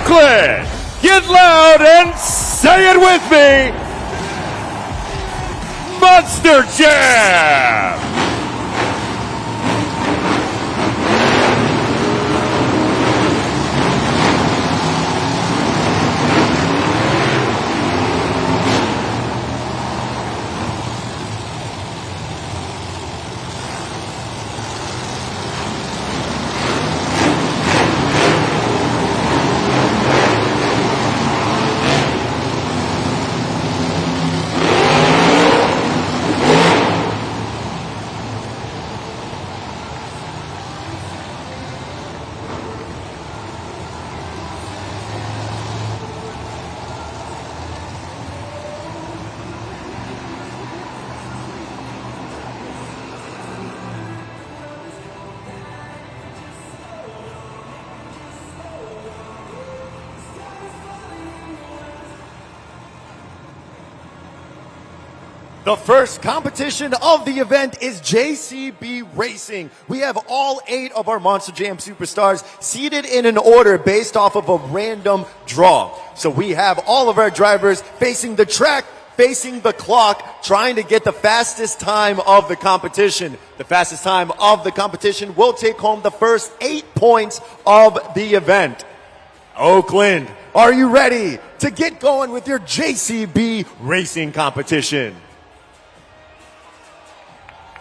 Oakland. Get loud and say it with me. Monster Jam. The first competition of the event is JCB Racing. We have all 8 of our Monster Jam superstars seated in an order based off of a random draw. So we have all of our drivers facing the track, facing the clock, trying to get the fastest time of the competition. The fastest time of the competition will take home the first 8 points of the event. Oakland, are you ready to get going with your JCB Racing competition?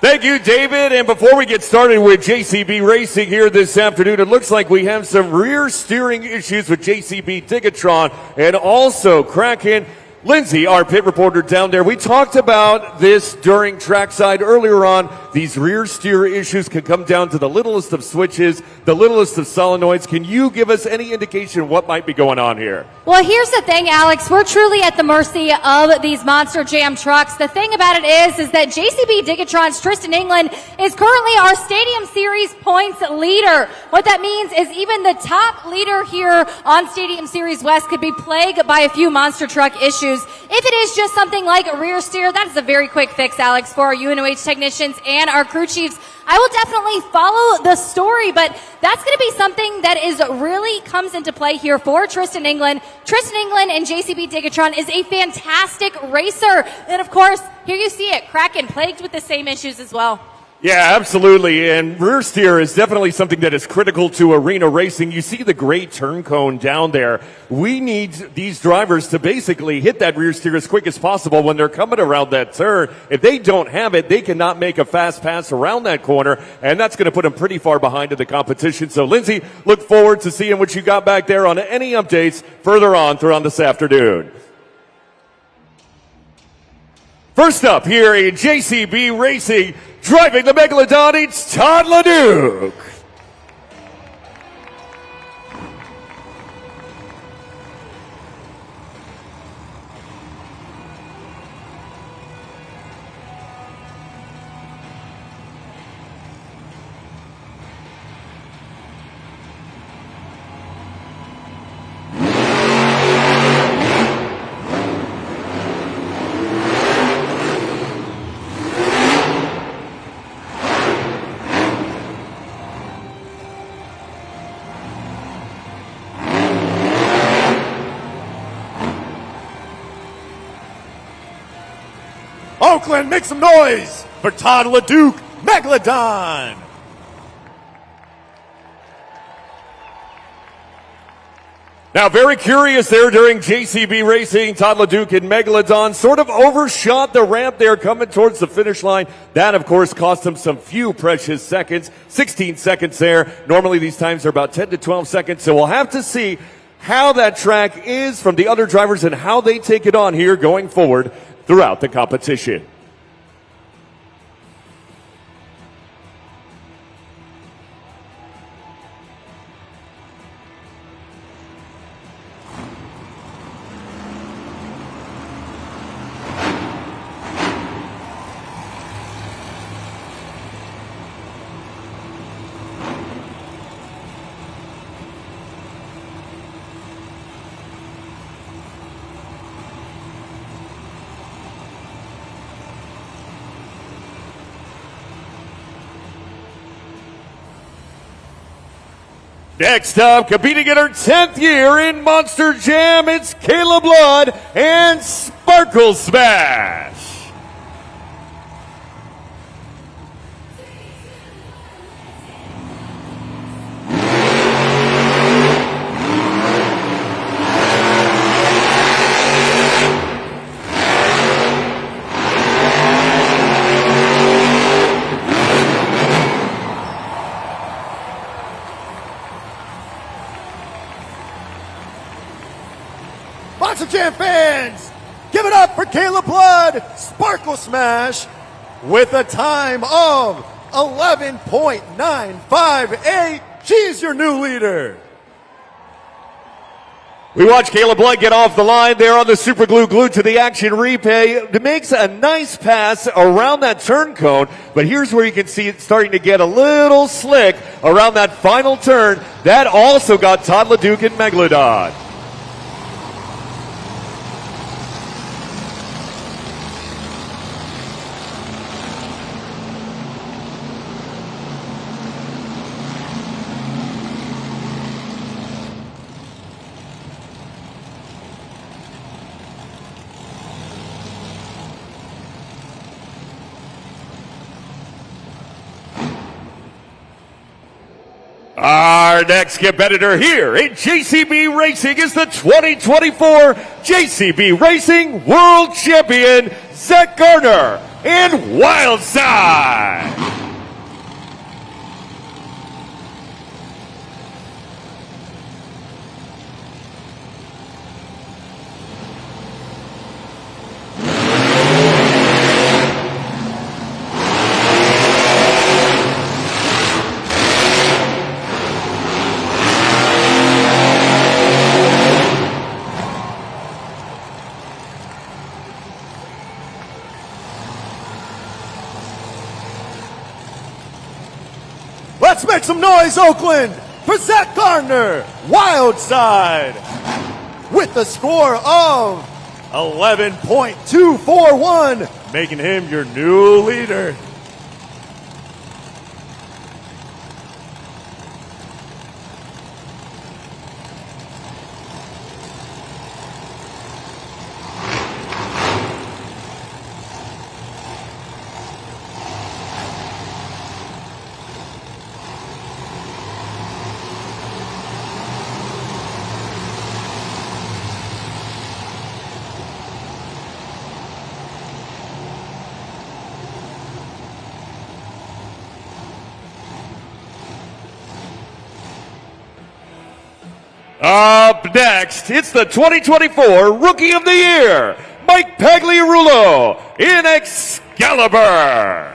Thank you, David. And before we get started with JCB Racing here this afternoon, it looks like we have some rear steering issues with JCB Tigatron and also Kraken. Lindsay, our pit reporter down there, we talked about this during trackside earlier on. These rear steer issues can come down to the littlest of switches, the littlest of solenoids. Can you give us any indication what might be going on here? Well, here's the thing, Alex. We're truly at the mercy of these Monster Jam trucks. The thing about it is that JCB Digatron's Tristan England is currently our Stadium Series points leader. What that means is even the top leader here on Stadium Series West could be plagued by a few monster truck issues. If it is just something like a rear steer, that is a very quick fix, Alex, for our UNOH technicians and our crew chiefs. I will definitely follow the story, but that's going to be something that is really comes into play here for Tristan England. Tristan England and JCB Digatron is a fantastic racer. And of course, here you see it, Kraken plagued with the same issues as well. Yeah, absolutely. And rear steer is definitely something that is critical to arena racing. You see the great turn cone down there. We need these drivers to basically hit that rear steer as quick as possible when they're coming around that turn. If they don't have it, they cannot make a fast pass around that corner, and that's going to put them pretty far behind in the competition. So, Lindsay, look forward to seeing what you got back there on any updates further on throughout this afternoon. First up here in JCB Racing, driving the Megalodon, it's Todd LeDuc. Oakland, make some noise for Todd LeDuc, Megalodon. Now, very curious there during JCB Racing. Todd LeDuc and Megalodon sort of overshot the ramp there coming towards the finish line. That, of course, cost him some few precious seconds. 16 seconds there. Normally, these times are about 10 to 12 seconds. So we'll have to see how that track is from the other drivers and how they take it on here going forward throughout the competition. Next up, competing in her 10th year in Monster Jam, it's Kayla Blood and Sparkle Smash. Monster Jam fans, give it up for Kayla Blood, Sparkle Smash, with a time of 11.958. She's your new leader. We watch Kayla Blood get off the line there on the super glue, glued to the action replay. It makes a nice pass around that turn cone, but here's where you can see it starting to get a little slick around that final turn. That also got Todd LeDuc and Megalodon. Our next competitor here in JCB Racing is the 2024 JCB Racing World Champion, Zach Gardner in Wildside. Let's make some noise, Oakland, for Zach Gardner, Wildside, with a score of 11.241, making him your new leader. Up next, it's the 2024 Rookie of the Year, Mike Pagliarulo in Excalibur.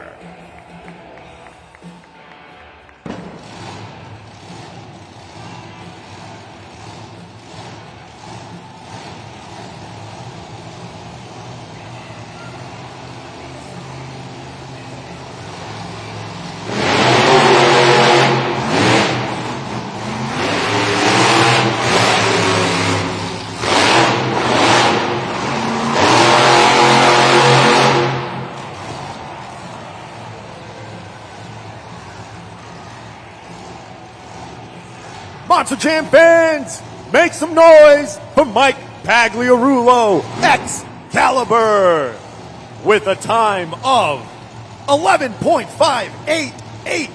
Monster Jam fans, make some noise for Mike Pagliarulo, Excalibur, with a time of 11.588.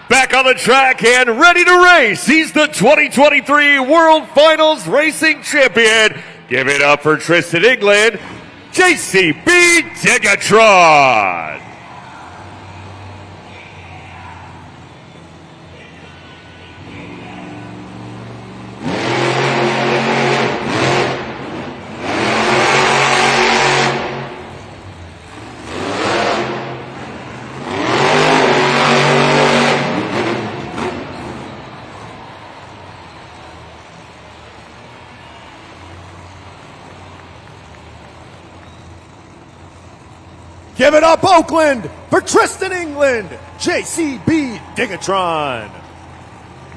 Back on the track and ready to race. He's the 2023 World Finals Racing Champion. Give it up for Tristan England, JCB Digatron. Give it up, Oakland, for Tristan England, JCB Digatron.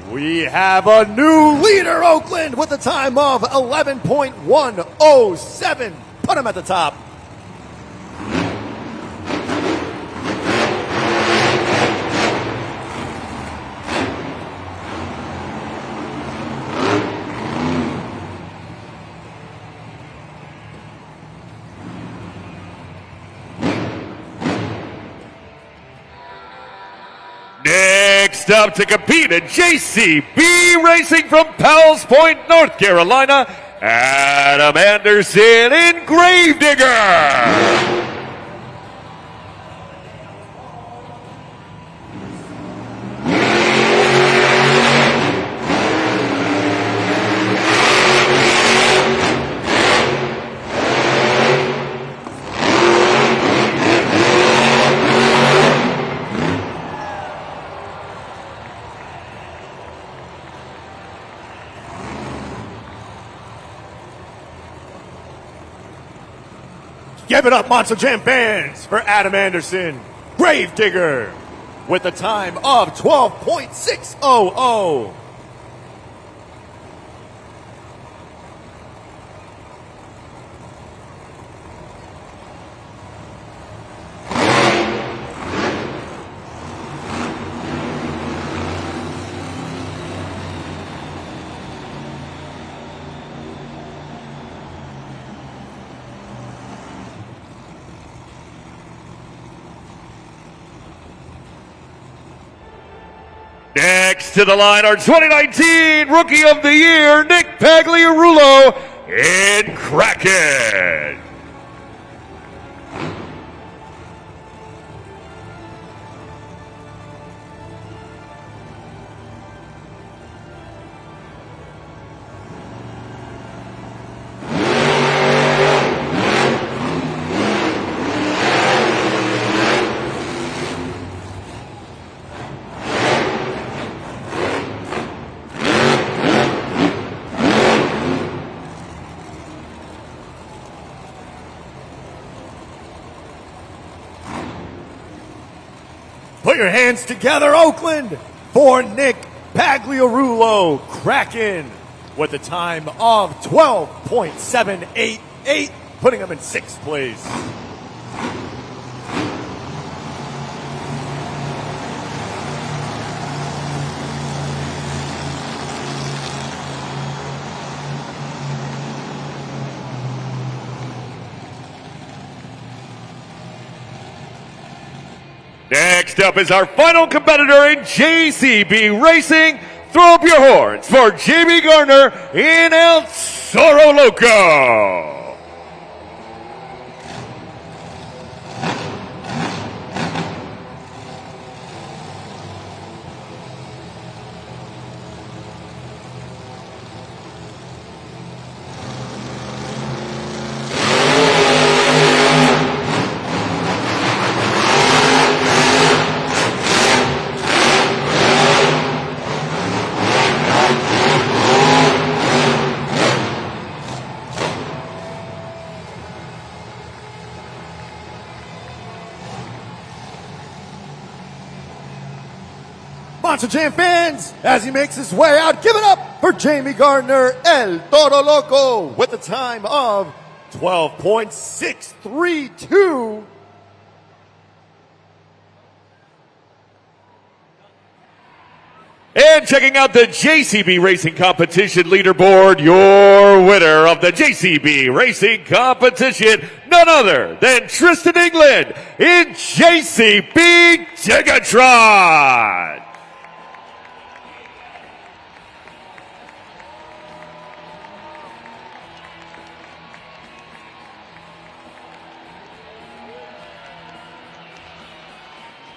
We have a new leader, Oakland, with a time of 11.107. Put him at the top. Next up to compete at JCB Racing from Powell's Point, North Carolina, Adam Anderson in Gravedigger. Give it up, Monster Jam fans, for Adam Anderson, Gravedigger, with a time of 12.600. Next to the line, our 2019 Rookie of the Year, Nick Pagliarulo in Kraken. Put your hands together, Oakland, for Nick Pagliarulo, Kraken, with a time of 12.788, putting him in 6th place. Next up is our final competitor in JCB Racing. Throw up your horns for Jamie Gardner in El Toro Loco. Monster Jam fans, as he makes his way out, give it up for Jamie Gardner, El Toro Loco, with a time of 12.632. And checking out the JCB Racing Competition leaderboard, your winner of the JCB Racing Competition, none other than Tristan England in JCB Digatron.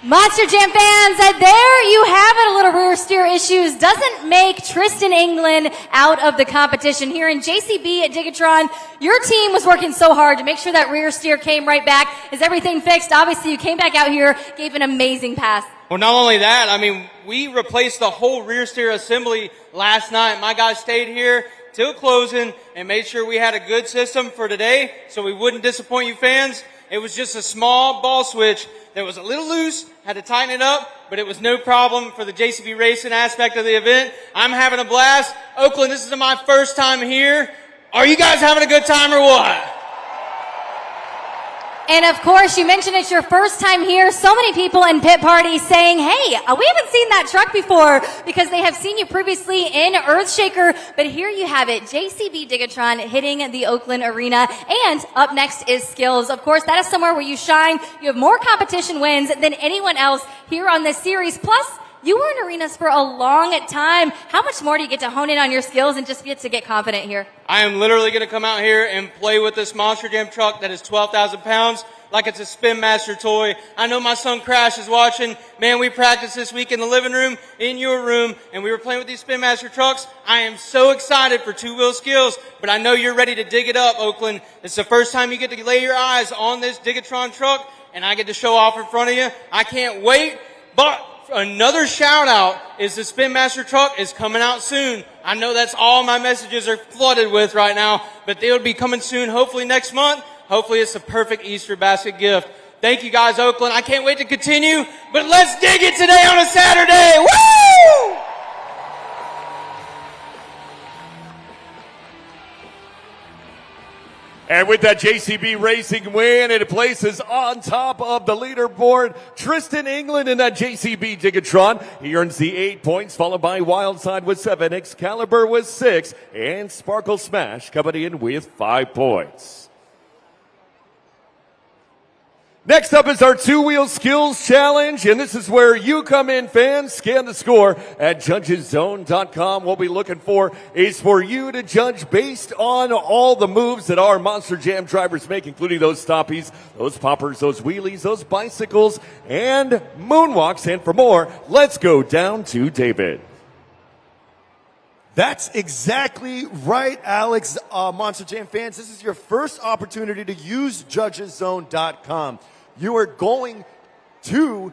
Monster Jam fans, there you have it. A little rear steer issues doesn't make Tristan England out of the competition. Here in JCB at Digatron, your team was working so hard to make sure that rear steer came right back. Is everything fixed? Obviously, you came back out here, gave an amazing pass. Well, not only that, I mean, we replaced the whole rear steer assembly last night. My guys stayed here till closing and made sure we had a good system for today so we wouldn't disappoint you fans. It was just a small ball switch that was a little loose, had to tighten it up, but it was no problem for the JCB racing aspect of the event. I'm having a blast. Oakland, this is my first time here. Are you guys having a good time or what? And of course, you mentioned it's your first time here. So many people in pit party saying, hey, we haven't seen that truck before because they have seen you previously in Earthshaker. But here you have it, JCB Digatron hitting the Oakland Arena. And up next is Skills. Of course, that is somewhere where you shine. You have more competition wins than anyone else here on this series. Plus, you were in arenas for a long time. How much more do you get to hone in on your skills and just get to get confident here? I am literally going to come out here and play with this Monster Jam truck that is 12,000 pounds like it's a Spin Master toy. I know my son Crash is watching. Man, we practiced this week in the living room, in your room, and we were playing with these Spin Master trucks. I am so excited for two-wheel skills, but I know you're ready to dig it up, Oakland. It's the first time you get to lay your eyes on this Digatron truck, and I get to show off in front of you. I can't wait, but another shout out is the Spin Master truck is coming out soon. I know that's all my messages are flooded with right now, but they'll be coming soon, hopefully next month. Hopefully it's the perfect Easter basket gift. Thank you guys, Oakland. I can't wait to continue, but let's dig it today on a Saturday. Woo! And with that JCB Racing win, it places on top of the leaderboard Tristan England in that JCB Digatron. He earns the 8 points, followed by Wildside with 7, Excalibur with 6, and Sparkle Smash coming in with 5 points. Next up is our two-wheel skills challenge, and this is where you come in, fans. Scan the score at judgeszone.com. What we're looking for is for you to judge based on all the moves that our Monster Jam drivers make, including those stoppies, those poppers, those wheelies, those bicycles, and moonwalks. And for more, let's go down to David. That's exactly right, Alex. Monster Jam fans, this is your first opportunity to use judgeszone.com. You are going to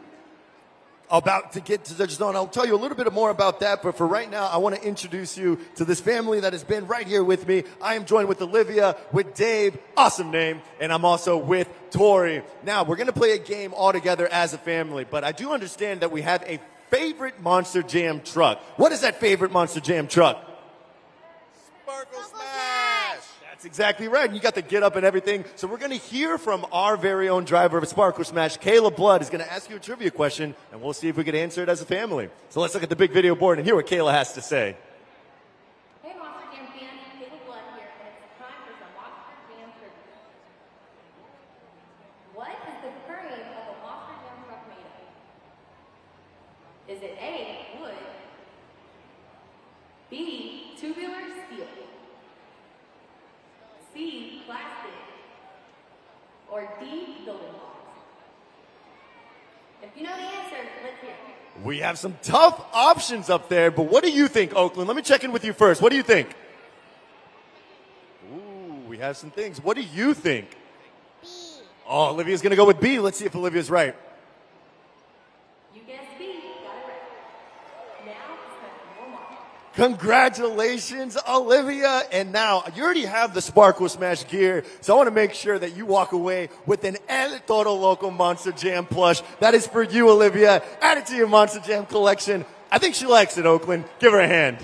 about to get to Judges Zone. I'll tell you a little bit more about that, but for right now, I want to introduce you to this family that has been right here with me. I am joined with Olivia, with Dave, awesome name, and I'm also with Tori. Now, we're going to play a game all together as a family, but I do understand that we have a favorite Monster Jam truck. What is that favorite Monster Jam truck? Sparkle Smash! That's exactly right. And you got the get up and everything. So we're going to hear from our very own driver of Sparkle Smash, Kayla Blood, is going to ask you a trivia question, and we'll see if we can answer it as a family. So let's look at the big video board and hear what Kayla has to say. Hey, Monster Jam fans, Megalodon here, and it's time for some Monster Jam trivia. What is the frame of a Monster Jam truck made of? Is it A, wood, B, tubular steel, C, plastic, or D, building blocks? If you know the answer, let's hear it. We have some tough options up there, but what do you think, Oakland? Let me check in with you first. What do you think? Ooh, we have some things. What do you think? B. Oh, Olivia's going to go with B. Let's see if Olivia's right. You guessed B, got it right. Now it's time for more marks. Congratulations, Olivia. And now, you already have the Sparkle Smash gear, so I want to make sure that you walk away with an El Toro Loco Monster Jam plush. That is for you, Olivia. Add it to your Monster Jam collection. I think she likes it, Oakland. Give her a hand.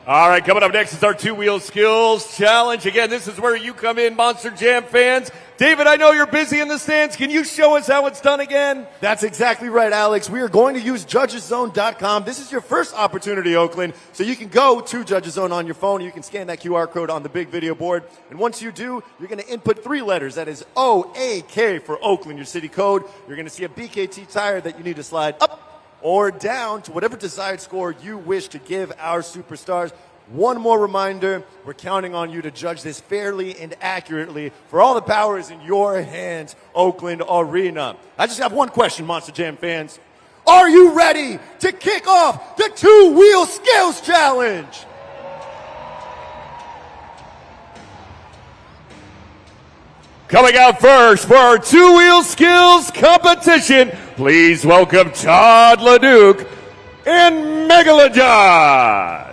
All right, coming up next is our two-wheel skills challenge. Again, this is where you come in, Monster Jam fans. David, I know you're busy in the stands. Can you show us how it's done again? That's exactly right, Alex. We are going to use judgeszone.com. This is your first opportunity, Oakland. So you can go to Judges Zone on your phone. You can scan that QR code on the big video board. And once you do, you're going to input 3 letters. That is O-A-K for Oakland, your city code. You're going to see a BKT tire that you need to slide up or down to whatever desired score you wish to give our superstars. One more reminder, we're counting on you to judge this fairly and accurately. For all the power is in your hands, Oakland Arena. I just have one question, Monster Jam fans. Are you ready to kick off the two-wheel skills challenge? Coming out first for our two-wheel skills competition, please welcome Todd LeDuc and Megalodon.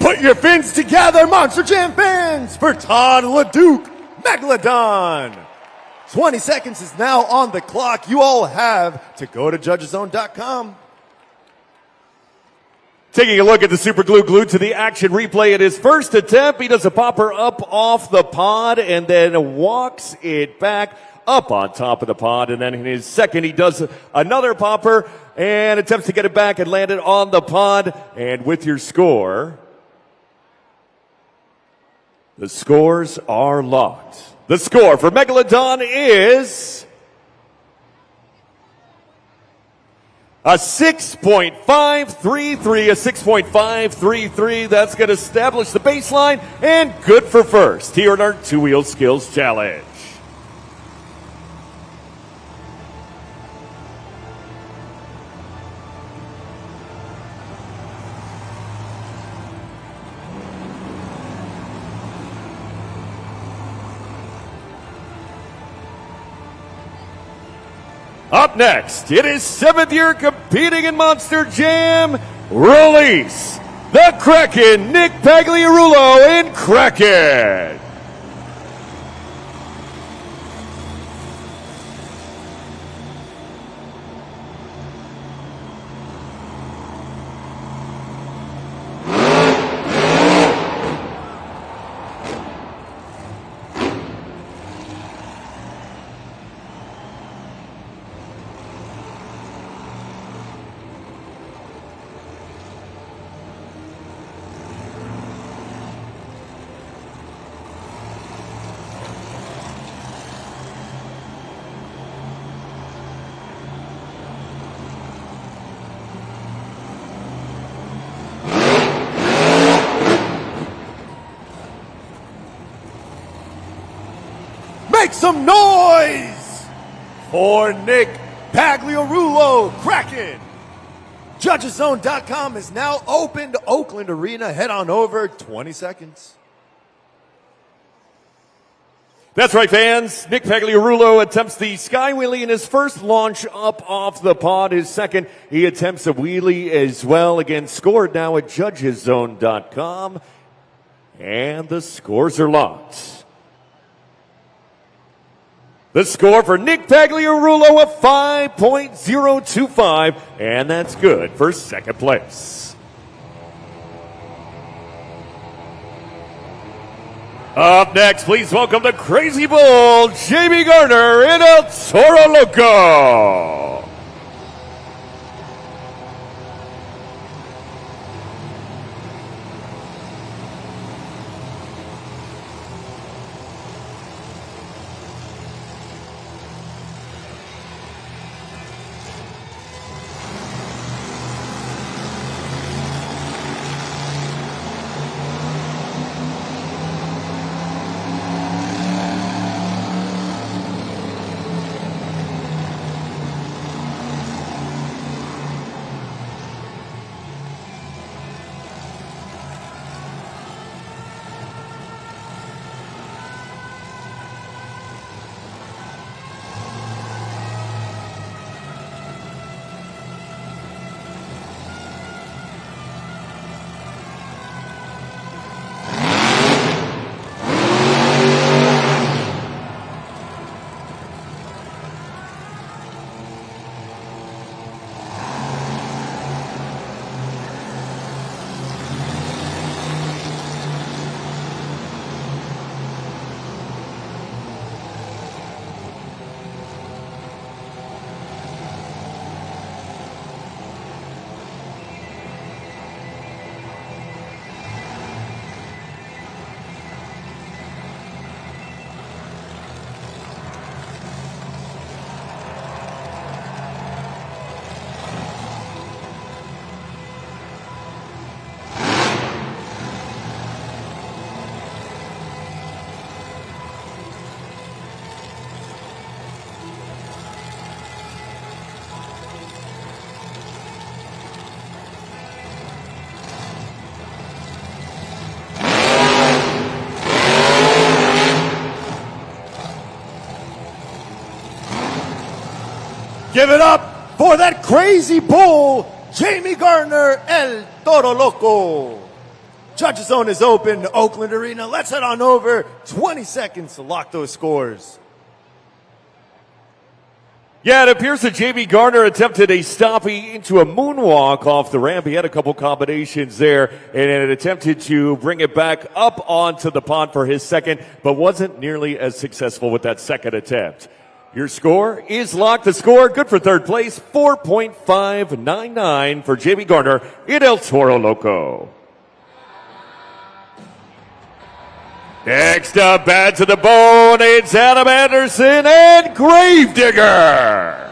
Put your fins together, Monster Jam fans, for Todd LeDuc, Megalodon. 20 seconds is now on the clock. You all have to go to judgeszone.com. Taking a look at the super glue glued to the action replay at his first attempt. He does a popper up off the pod and then walks it back up on top of the pod. And then in his second, he does another popper and attempts to get it back and land it on the pod. And with your score, the scores are locked. The score for Megalodon is a 6.533, a 6.533. That's going to establish the baseline and good for first here in our two-wheel skills challenge. Up next, it is seventh year competing in Monster Jam. Release the Kraken, Nick Pagliarulo in Kraken. Make some noise for Nick Pagliarulo, Kraken. Judgeszone.com is now open to Oakland Arena. Head on over, 20 seconds. That's right, fans. Nick Pagliarulo attempts the sky wheelie in his first launch up off the pod. His second, he attempts a wheelie as well. Again, scored now at judgeszone.com. And the scores are locked. The score for Nick Pagliarulo, a 5.025, and that's good for second place. Up next, please welcome the Crazy Bull, Jamie Garner in El Toro Loco. give it up for that crazy bull, Jamie Gardner, El Toro Loco. Judges zone is open, Oakland Arena. Let's head on over. 20 seconds to lock those scores. Yeah, it appears that Jamie Gardner attempted a stoppie into a moonwalk off the ramp. He had a couple combinations there and attempted to bring it back up onto the pond for his second, but wasn't nearly as successful with that second attempt. Your score is locked. The score, good for third place, 4.599 for Jamie Gardner in El Toro Loco. Next up, bad to the bone, it's Adam Anderson and Gravedigger.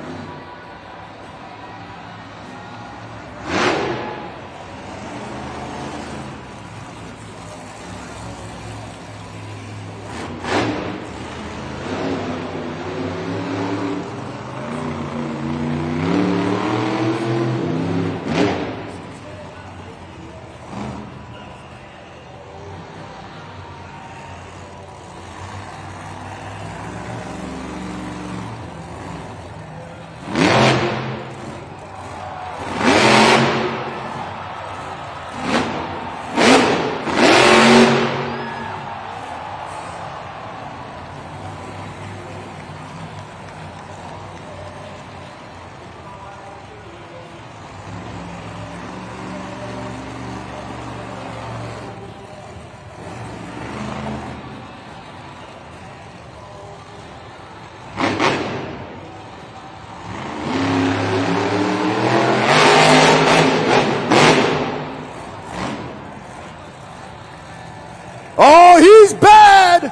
Oh, he's bad!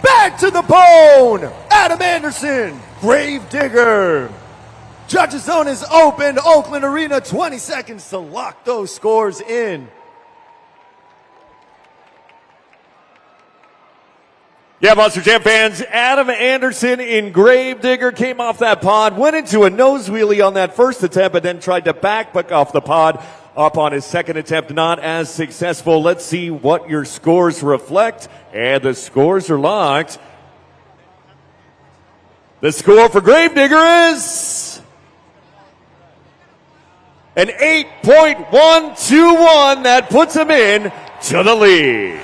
Bad to the bone! Adam Anderson, Gravedigger. Judges zone is open, Oakland Arena, 20 seconds to lock those scores in. Yeah, Monster Jam fans, Adam Anderson in Gravedigger came off that pod, went into a nose wheelie on that first attempt, and then tried to back off the pod up on his second attempt, not as successful. Let's see what your scores reflect, and the scores are locked. The score for Gravedigger is an 8.121. That puts him in to the lead.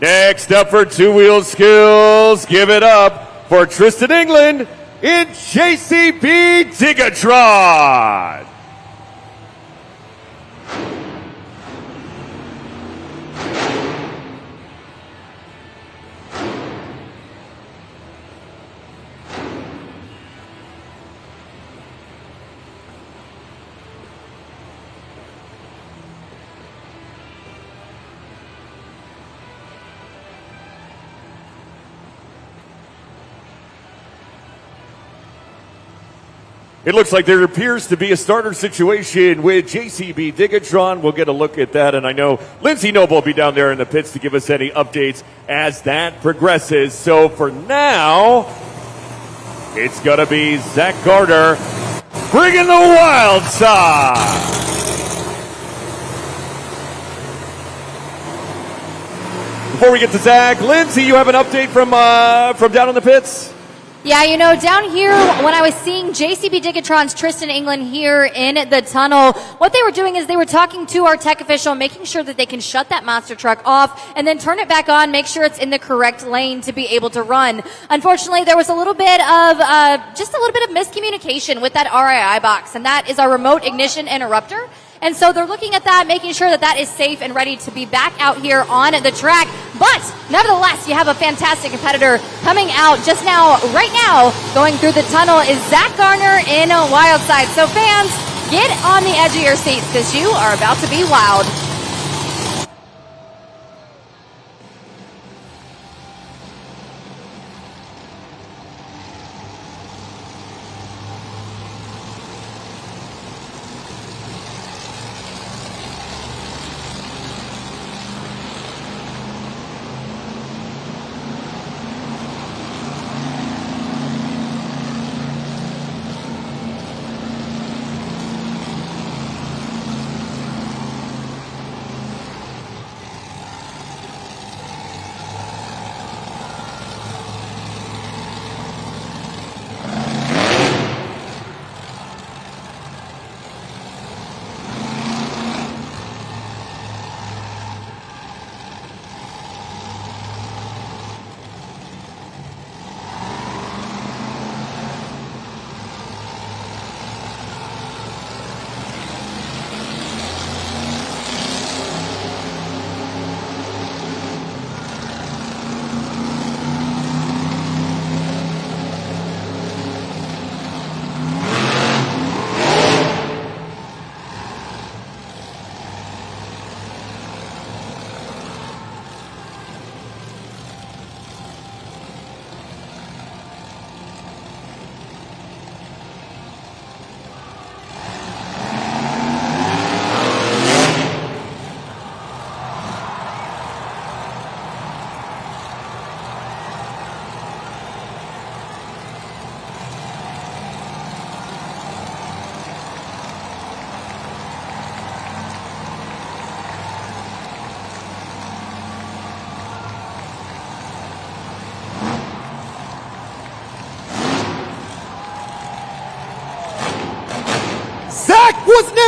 Next up for two-wheel skills, give it up for Tristan England in JCB Digatron. It looks like there appears to be a starter situation with JCB Digatron. We'll get a look at that, and I know Lindsay Noble will be down there in the pits to give us any updates as that progresses. So for now, it's going to be Zach Gardner bringing the wild side. Before we get to Zach, Lindsay, you have an update from down in the pits? Yeah, you know, down here, when I was seeing JCB Digatron's Tristan England here in the tunnel, what they were doing is they were talking to our tech official, making sure that they can shut that monster truck off and then turn it back on, make sure it's in the correct lane to be able to run. Unfortunately, there was a little bit of, just a little bit of miscommunication with that RII box, and that is our remote ignition interrupter. And so they're looking at that, making sure that that is safe and ready to be back out here on the track. But nevertheless, you have a fantastic competitor coming out just now, right now, going through the tunnel is Zach Gardner in Wildside. So fans, get on the edge of your seats because you are about to be wild.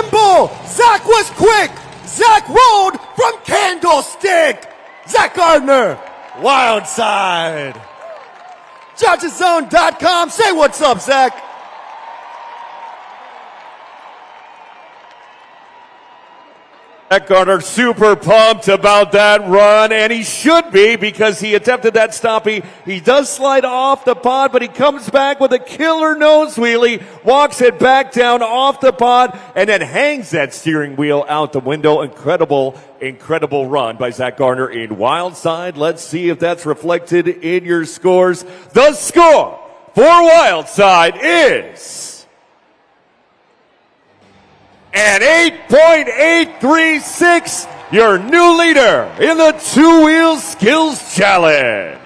nimble. Zach was quick. Zach rolled from Candlestick. Zach Gardner, wild side. JudgesZone.com, say what's up, Zach. Zach Gardner super pumped about that run, and he should be because he attempted that stoppie. He does slide off the pod, but he comes back with a killer nose wheelie, walks it back down off the pod, and then hangs that steering wheel out the window. Incredible run by Zach Gardner in wild side. Let's see if that's reflected in your scores. The score for wild side is and 8.836, your new leader in the two-wheel skills challenge.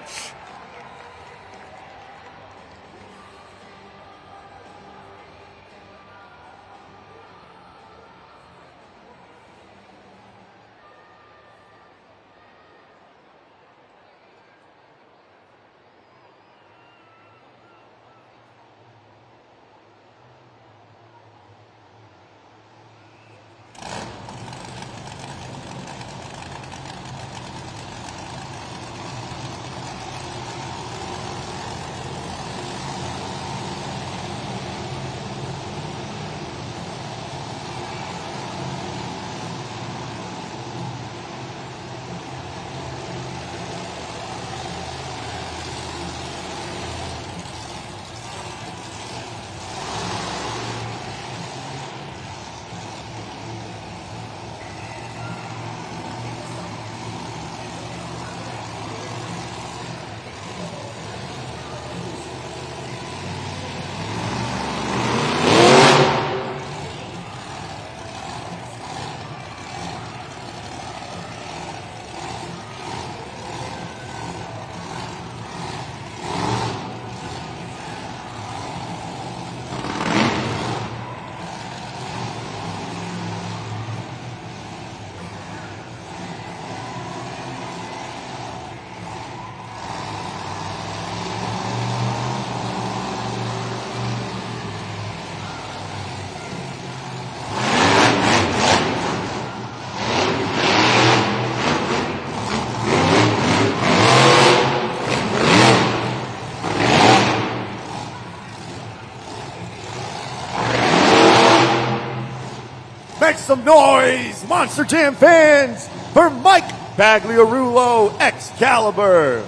Make some noise, Monster Jam fans, for Mike Pagliarulo Excalibur.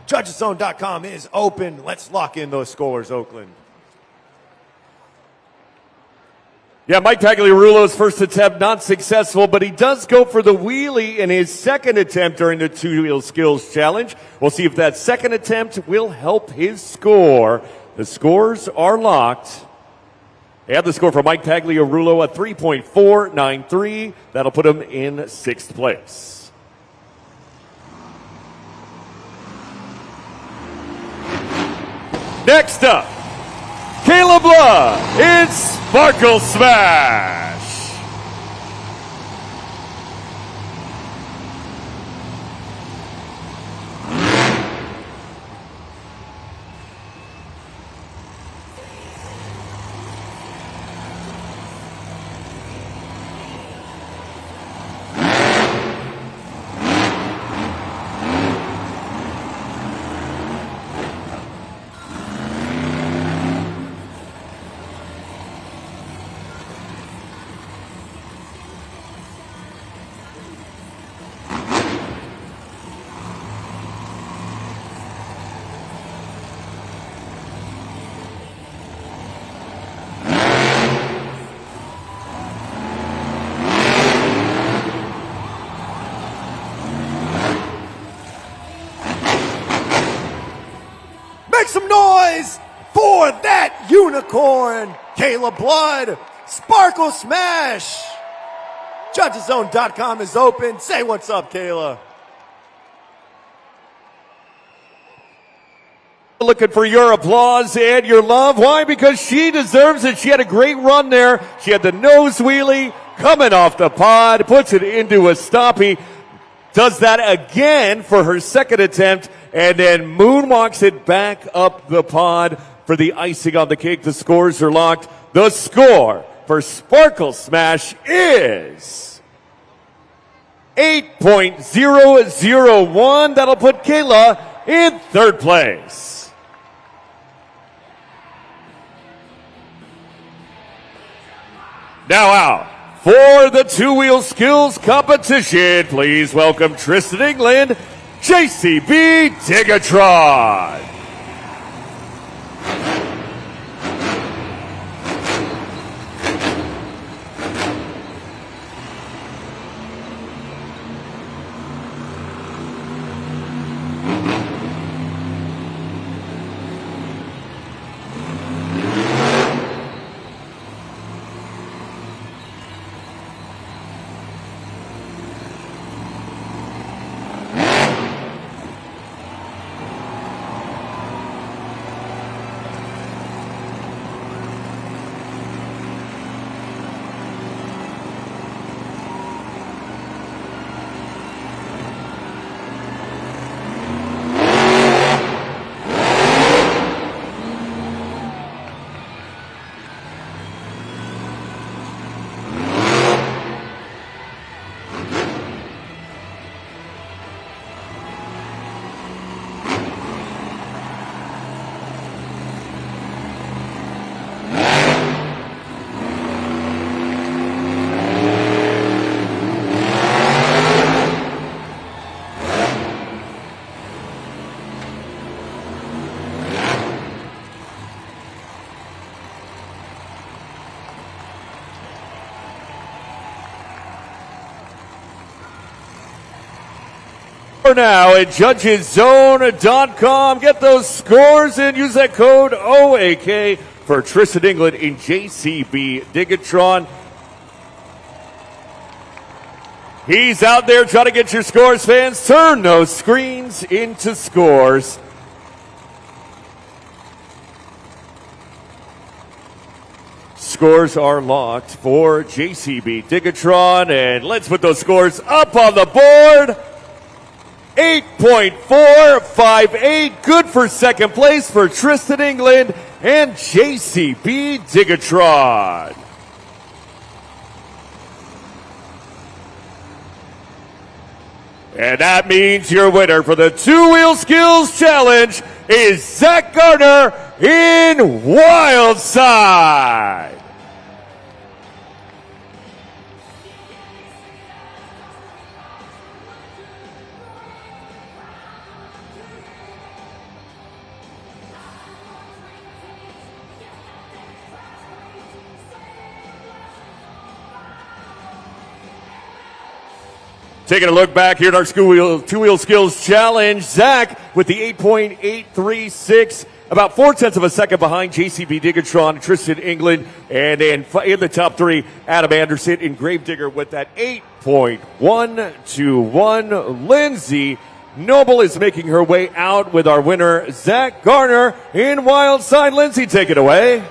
JudgesZone.com is open. Let's lock in those scores, Oakland. Yeah, Mike Pagliarulo's first attempt not successful, but he does go for the wheelie in his second attempt during the two-wheel skills challenge. We'll see if that second attempt will help his score. The scores are locked. They have the score for Mike Pagliarulo at 3.493. That'll put him in sixth place. Next up, Caleb Blood in Sparkle Smash. Make some noise for that unicorn, Caleb Blood, Sparkle Smash. JudgesZone.com is open. Say what's up, Kayla. Looking for your applause and your love. Why? Because she deserves it. She had a great run there. She had the nose wheelie coming off the pod, puts it into a stoppie, does that again for her second attempt, and then moonwalks it back up the pod for the icing on the cake. The scores are locked. The score for Sparkle Smash is 8.001. That'll put Kayla in third place. Now out for the two-wheel skills competition. Please welcome Tristan England, JCB Digatron. For now at judgeszone.com. Get those scores and use that code OAK for Tristan England in JCB Digatron. He's out there trying to get your scores, fans. Turn those screens into scores. Scores are locked for JCB Digatron, and let's put those scores up on the board. 8.458, good for second place for Tristan England and JCB Digatron. And that means your winner for the two-wheel skills challenge is Zach Garner in Wildside. Taking a look back here at our two-wheel skills challenge, Zach with the 8.836, about 0.4 of a second behind JCB Digatron, Tristan England, and in the top three, Adam Anderson and Gravedigger with that 8.121. Lindsay Noble is making her way out with our winner, Zach Garner in Wildside. Lindsay, take it away.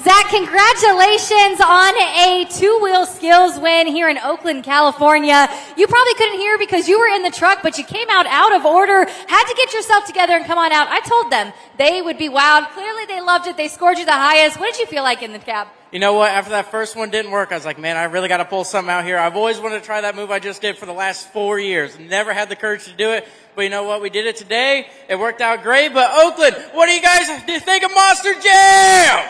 Zach, congratulations on a two-wheel skills win here in Oakland, California. You probably couldn't hear because you were in the truck, but you came out of order, had to get yourself together and come on out. I told them they would be wowed. Clearly they loved it. They scored you the highest. What did you feel like in the cab? You know what? After that first one didn't work, I was like, man, I really got to pull something out here. I've always wanted to try that move I just did for the last 4 years. Never had the courage to do it. But you know what? We did it today. It worked out great. But Oakland, what do you guys think of Monster Jam?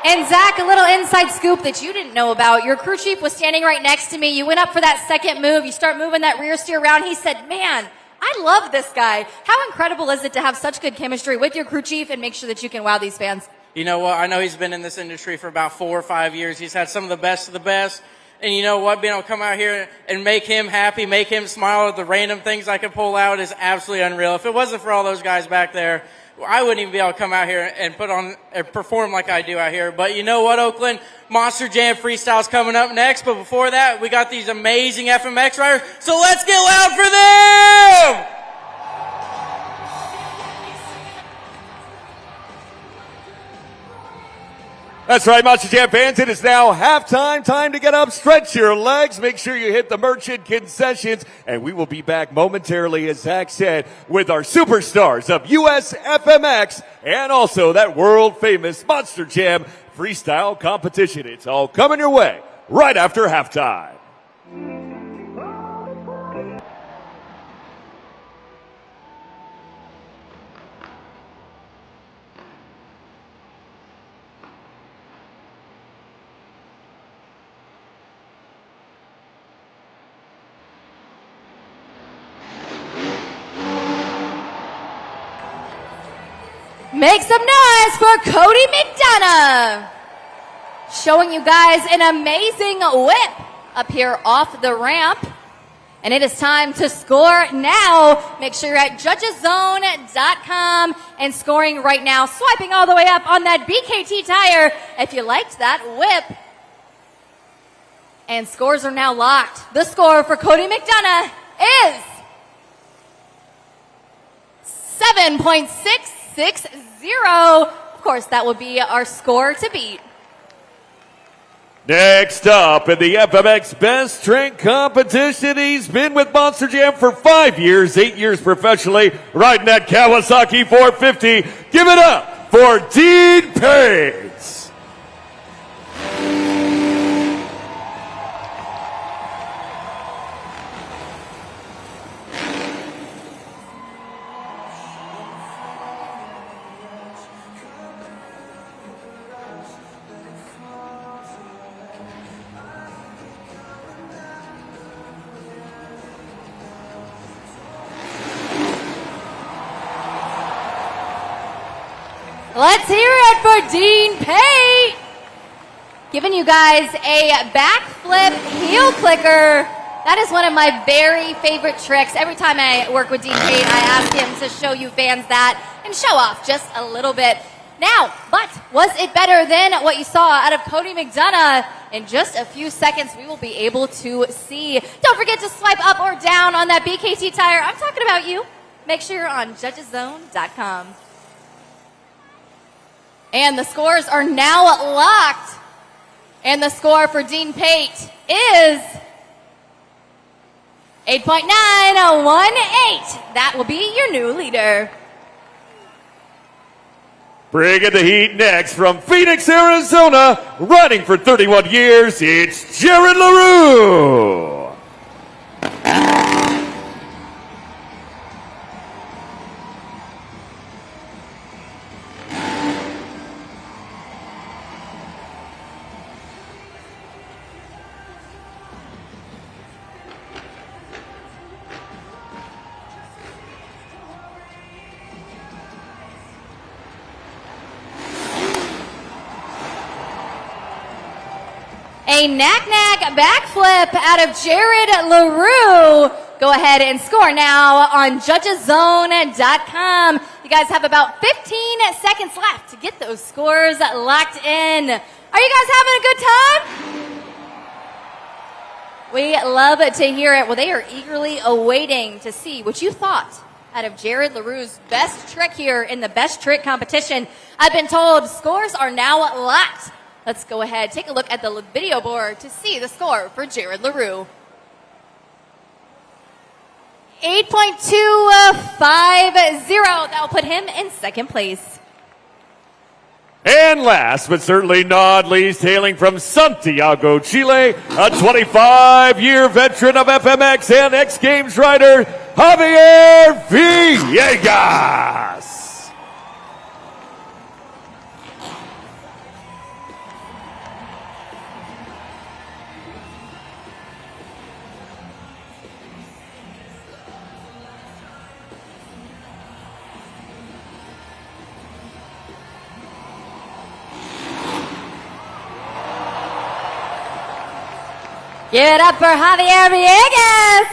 And Zach, a little inside scoop that you didn't know about. Your crew chief was standing right next to me. You went up for that second move. You start moving that rear steer around. He said, man, I love this guy. How incredible is it to have such good chemistry with your crew chief and make sure that you can wow these fans? You know what? I know he's been in this industry for about 4 or 5 years. He's had some of the best of the best. And you know what? Being able to come out here and make him happy, make him smile at the random things I can pull out is absolutely unreal. If it wasn't for all those guys back there, I wouldn't even be able to come out here and put on and perform like I do out here. But you know what, Oakland? Monster Jam Freestyle's coming up next. But before that, we got these amazing FMX riders. So let's get loud for them! That's right, Monster Jam fans. It is now halftime. Time to get up, stretch your legs, make sure you hit the merchant concessions, and we will be back momentarily, as Zach said, with our superstars of US FMX and also that world-famous Monster Jam freestyle competition. It's all coming your way right after halftime. Make some noise for Cody McDonough. Showing you guys an amazing whip up here off the ramp. And it is time to score now. Make sure you're at judgeszone.com and scoring right now. Swiping all the way up on that BKT tire if you liked that whip. And scores are now locked. The score for Cody McDonough is 7.660. Of course, that will be our score to beat. Next up in the FMX Best Trick Competition, he's been with Monster Jam for 5 years, 8 years professionally, riding that Kawasaki 450. Give it up for Dean Pace. Let's hear it for Dean Pate. Giving you guys a backflip heel clicker. That is one of my very favorite tricks. Every time I work with Dean Pate, I ask him to show you fans that and show off just a little bit. Now, but was it better than what you saw out of Cody McDonough? In just a few seconds, we will be able to see. Don't forget to swipe up or down on that BKT tire. I'm talking about you. Make sure you're on judgeszone.com. And the scores are now locked. And the score for Dean Pate is 8.918. That will be your new leader. Bringing the heat next from Phoenix, Arizona, riding for 31 years, it's Jared LaRue. A knack-knack backflip out of Jared LaRue. Go ahead and score now on judgeszone.com. You guys have about 15 seconds left to get those scores locked in. Are you guys having a good time? We love to hear it. Well, they are eagerly awaiting to see what you thought out of Jared LaRue's best trick here in the best trick competition. I've been told scores are now locked. Let's go ahead, take a look at the video board to see the score for Jared LaRue. 8.250. That will put him in second place. And last but certainly not least, hailing from Santiago, Chile, a 25-year veteran of FMX and X Games rider, Javier Villegas. Give it up for Javier Villegas.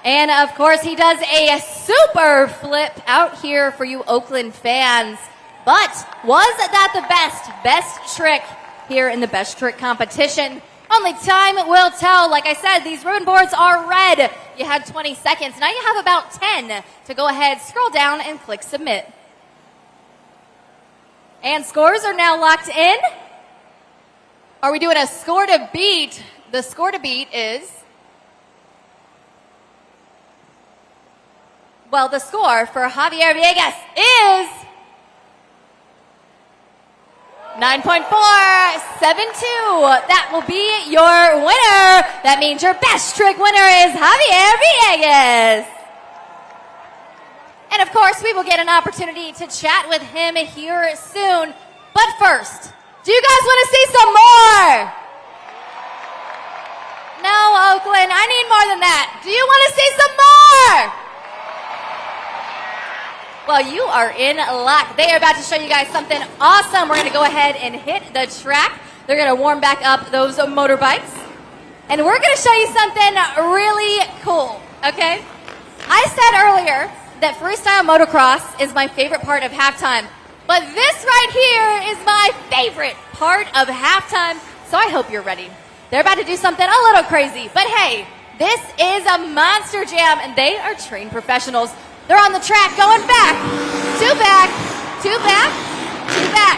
And of course, he does a super flip out here for you Oakland fans. But was that the best trick here in the best trick competition? Only time will tell. Like I said, these ribbon boards are red. You had 20 seconds. Now you have about 10 to go ahead, scroll down, and click submit. And scores are now locked in. Are we doing a score to beat? The score to beat is, well, the score for Javier Villegas is 9.472. That will be your winner. That means your best trick winner is Javier Villegas. And of course, we will get an opportunity to chat with him here soon. But first, do you guys want to see some more? No, Oakland, I need more than that. Do you want to see some more? Well, you are in luck. They are about to show you guys something awesome. We're going to go ahead and hit the track. They're going to warm back up those motorbikes. And we're going to show you something really cool, okay? I said earlier that freestyle motocross is my favorite part of halftime. But this right here is my favorite part of halftime. So I hope you're ready. They're about to do something a little crazy. But hey, this is a Monster Jam, and they are trained professionals. They're on the track going back, two back, two back, two back.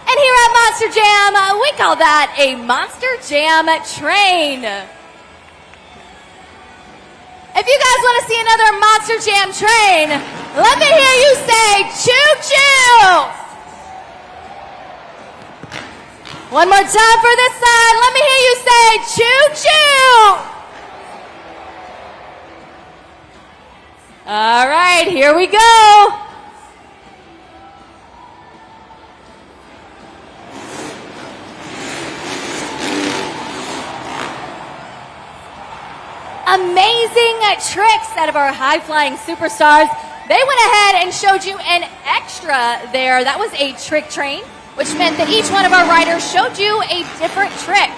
And here at Monster Jam, we call that a Monster Jam train. If you guys want to see another Monster Jam train, let me hear you say choo-choo. One more time for this side. Let me hear you say choo-choo. All right, here we go. Amazing tricks out of our high-flying superstars. They went ahead and showed you an extra there. That was a trick train, which meant that each one of our riders showed you a different trick.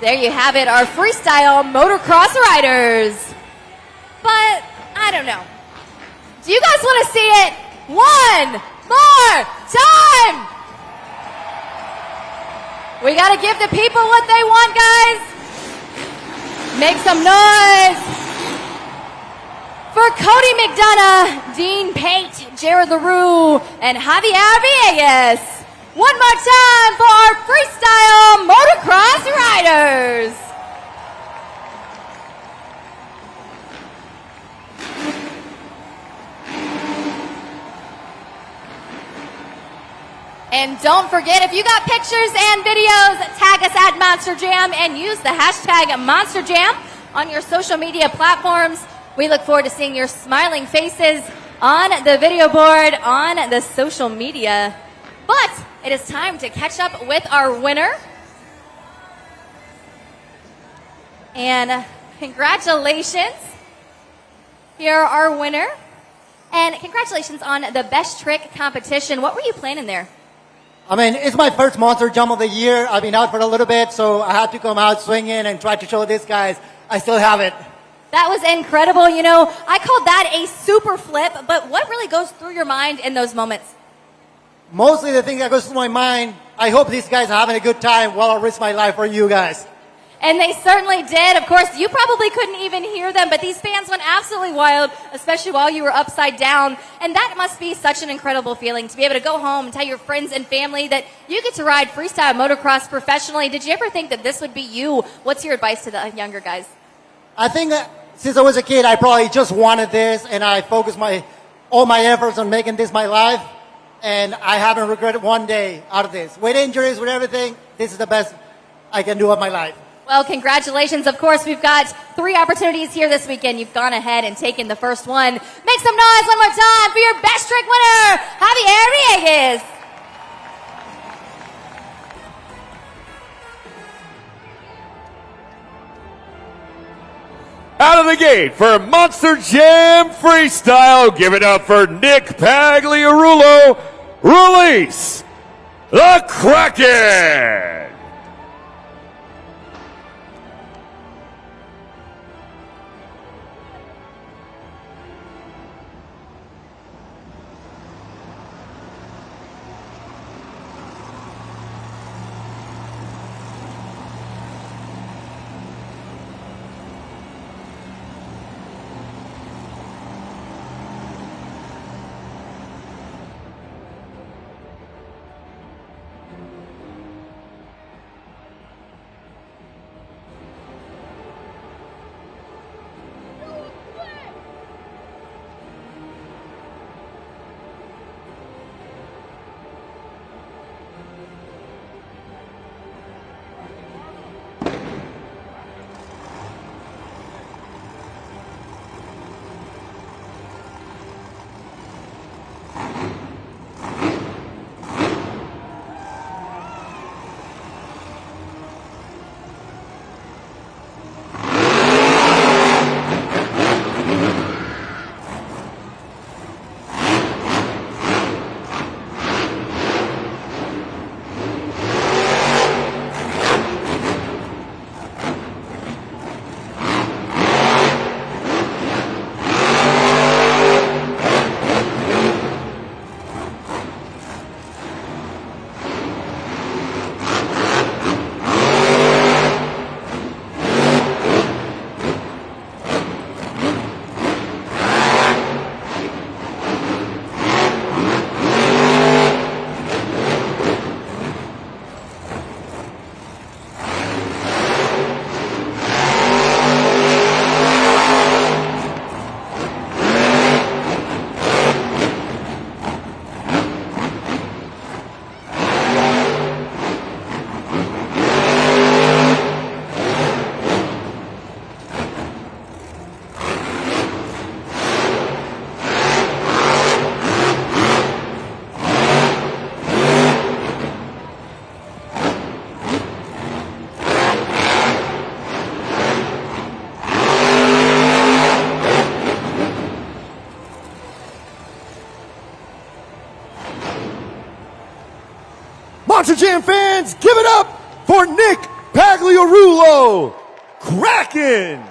There you have it, our freestyle motocross riders. But, I don't know. Do you guys want to see it one more time? We got to give the people what they want, guys. Make some noise. For Cody McDonough, Dean Pate, Jared LaRue, and Javier Villegas. One more time for our freestyle motocross riders. And don't forget, if you got pictures and videos, tag us at Monster Jam and use the hashtag Monster Jam on your social media platforms. We look forward to seeing your smiling faces on the video board, on the social media. But it is time to catch up with our winner. And congratulations. Here our winner. And congratulations on the best trick competition. What were you planning there? I mean, it's my first Monster Jump of the year. I've been out for a little bit, so I had to come out swinging and try to show these guys I still have it. That was incredible. You know, I called that a super flip, but what really goes through your mind in those moments? Mostly the thing that goes through my mind, I hope these guys are having a good time while I risk my life for you guys. And they certainly did. Of course, you probably couldn't even hear them, but these fans went absolutely wild, especially while you were upside down. And that must be such an incredible feeling to be able to go home and tell your friends and family that you get to ride freestyle motocross professionally. Did you ever think that this would be you? What's your advice to the younger guys? I think that since I was a kid, I probably just wanted this, and I focused all my efforts on making this my life, and I haven't regretted one day out of this. With injuries, with everything, this is the best I can do of my life. Well, congratulations. Of course, we've got 3 opportunities here this weekend. You've gone ahead and taken the first one. Make some noise one more time for your best trick winner, Javier Villegas. Out of the gate for Monster Jam Freestyle, give it up for Nick Pagliarulo. Release the Kraken. Monster Jam fans, give it up for Nick Pagliarulo. Cracking.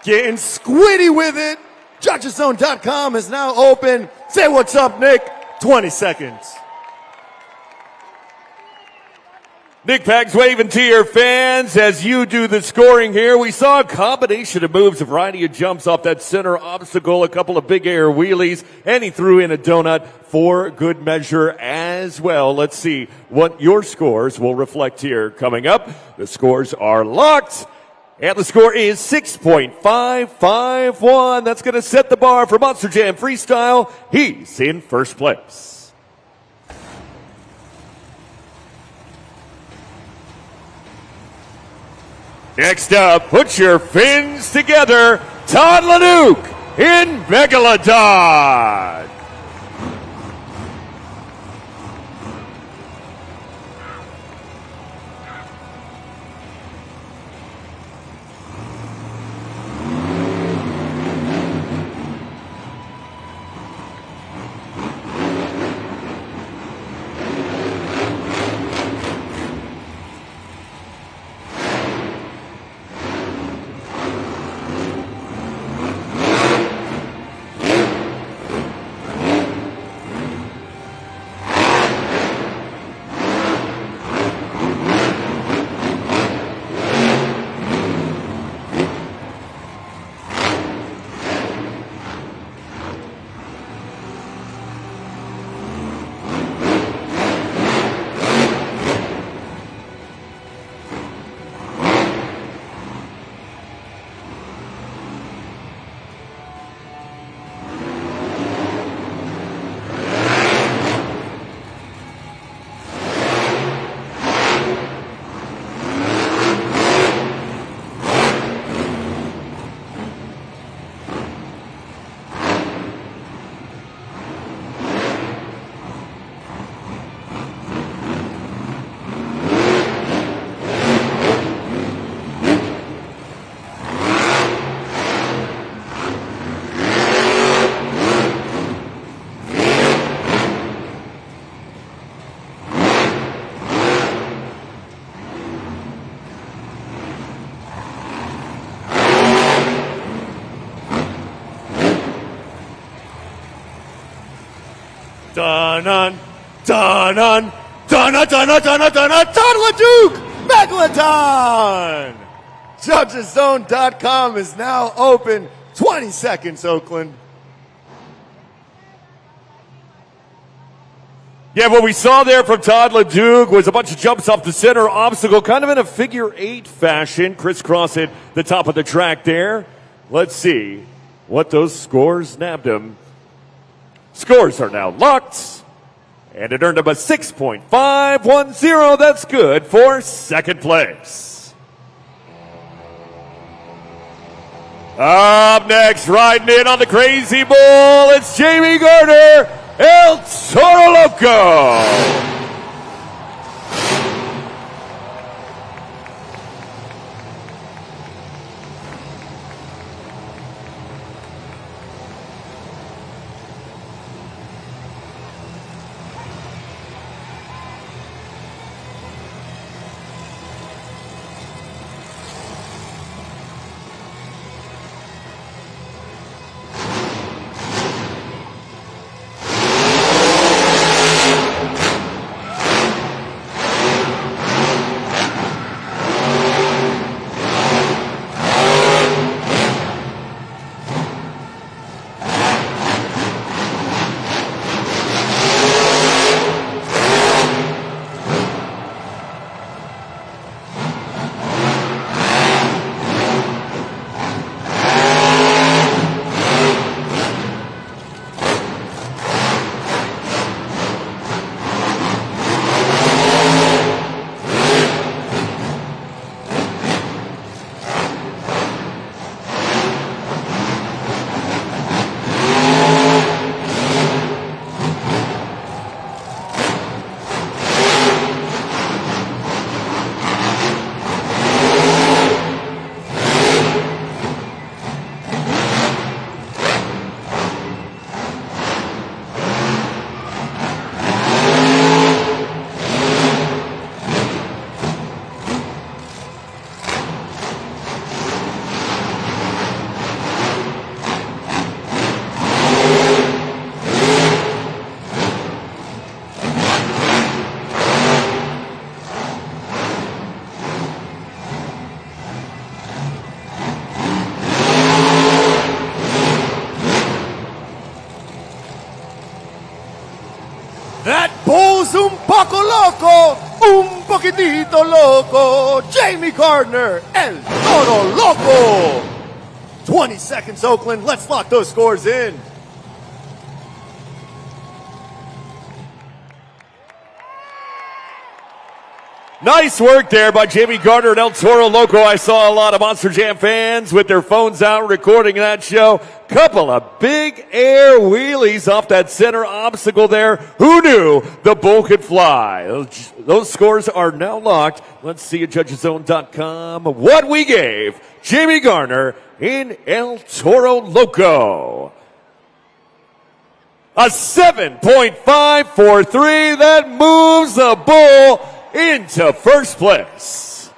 Getting squiddy with it. JudgesZone.com is now open. Say what's up, Nick. 20 seconds. Nick Pags waving to your fans as you do the scoring here. We saw a combination of moves, a variety of jumps off that center obstacle, a couple of big air wheelies, and he threw in a donut for good measure as well. Let's see what your scores will reflect here. Coming up, the scores are locked. And the score is 6.551. That's going to set the bar for Monster Jam Freestyle. He's in first place. Next up, put your fins together. Todd Leduc in Megalodon. Dun-dun, dun-dun, dun-dun, dun-dun, dun-dun, dun-dun, Todd Leduc, Megalodon. JudgesZone.com is now open. 20 seconds, Oakland. Yeah, what we saw there from Todd Leduc was a bunch of jumps off the center obstacle, kind of in a figure eight fashion, crisscrossing the top of the track there. Let's see what those scores nabbed him. Scores are now locked, and it earned him a 6.510. That's good for second place. Up next, riding in on the crazy bull, it's Jamie Garner, El Toro Loco. Gordito Loco, Jamie Gardner, El Toro Loco. 20 seconds, Oakland. Let's lock those scores in. Nice work there by Jamie Gardner and El Toro Loco. I saw a lot of Monster Jam fans with their phones out recording that show. Couple of big air wheelies off that center obstacle there. Who knew the bull could fly? Those scores are now locked. Let's see at judgeszone.com what we gave Jamie Gardner in El Toro Loco. A 7.543 that moves the bull into first place.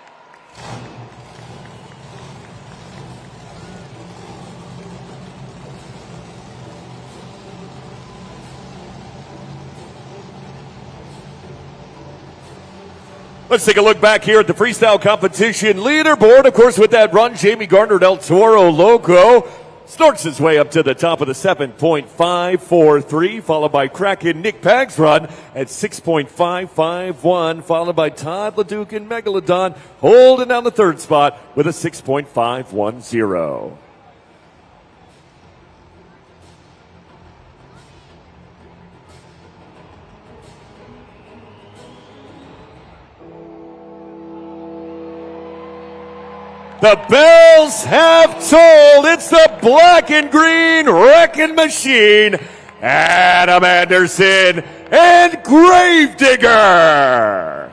Let's take a look back here at the freestyle competition leaderboard. Of course, with that run, Jamie Gardner, El Toro Loco snorts his way up to the top of the 7.543, followed by Kraken Nick Pag's run at 6.551, followed by Todd LeDuc and Megalodon holding down the third spot with a 6.510. The bells have tolled. It's the black and green wrecking machine, Adam Anderson and Gravedigger.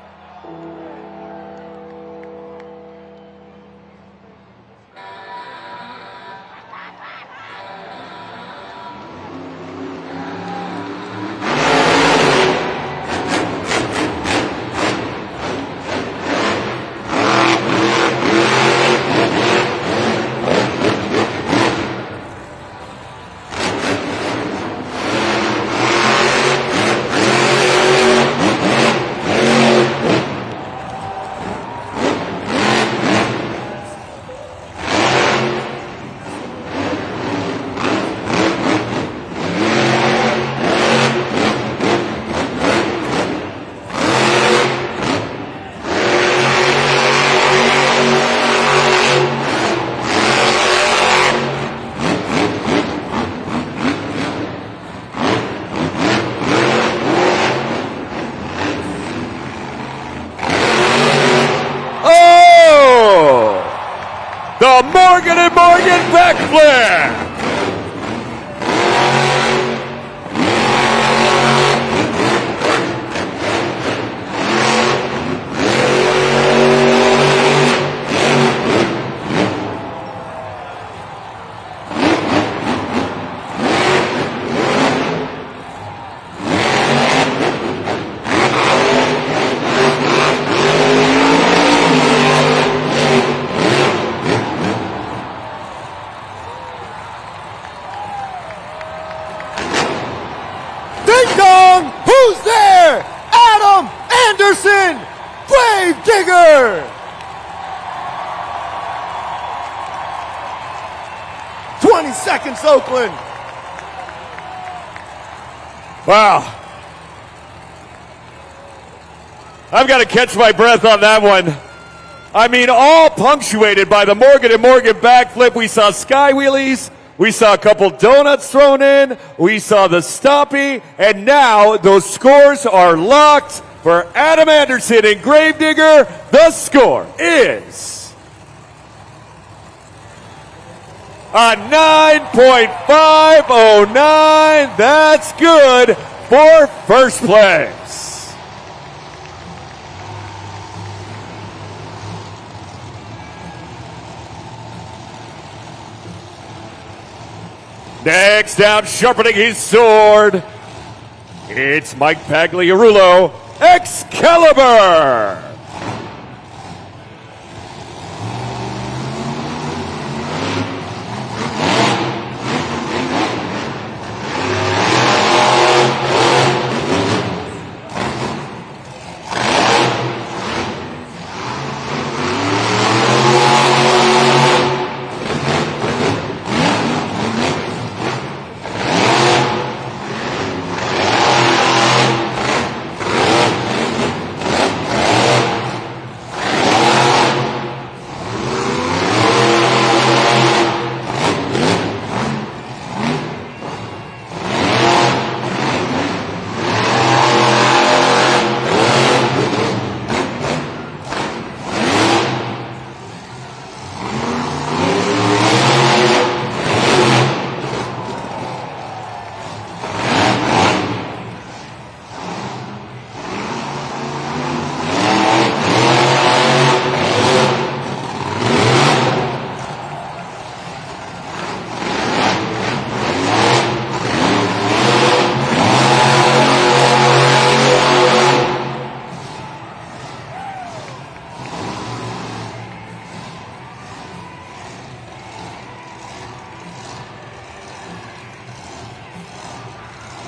The Morgan & Morgan backflip. Ding dong! Who's there? Adam Anderson, Gravedigger! 20 seconds, Oakland. Wow. I've got to catch my breath on that one. I mean, all punctuated by the Morgan & Morgan backflip. We saw sky wheelies. We saw a couple donuts thrown in. We saw the stompy. And now those scores are locked for Adam Anderson and Gravedigger. The score is a 9.509. That's good for first place. Next out, sharpening his sword, it's Mike Pagliarulo, Excalibur.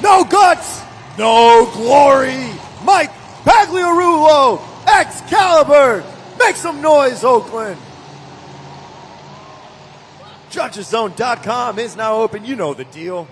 no guts, no glory. Mike Pagliarulo, Excalibur. Make some noise, Oakland. JudgesZone.com is now open. You know the deal.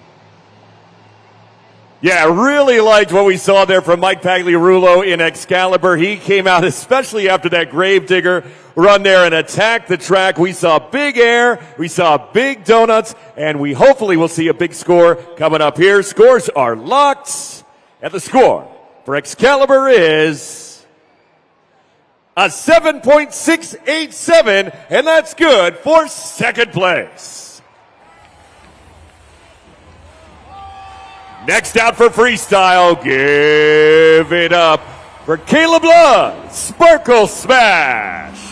Yeah, really liked what we saw there from Mike Pagliarulo in Excalibur. He came out, especially after that Gravedigger run there, and attacked the track. We saw big air, we saw big donuts, and we hopefully will see a big score coming up here. Scores are locked, and the score for Excalibur is a 7.687, and that's good for second place. Next out for freestyle, give it up for Caleb Blood, Sparkle Smash.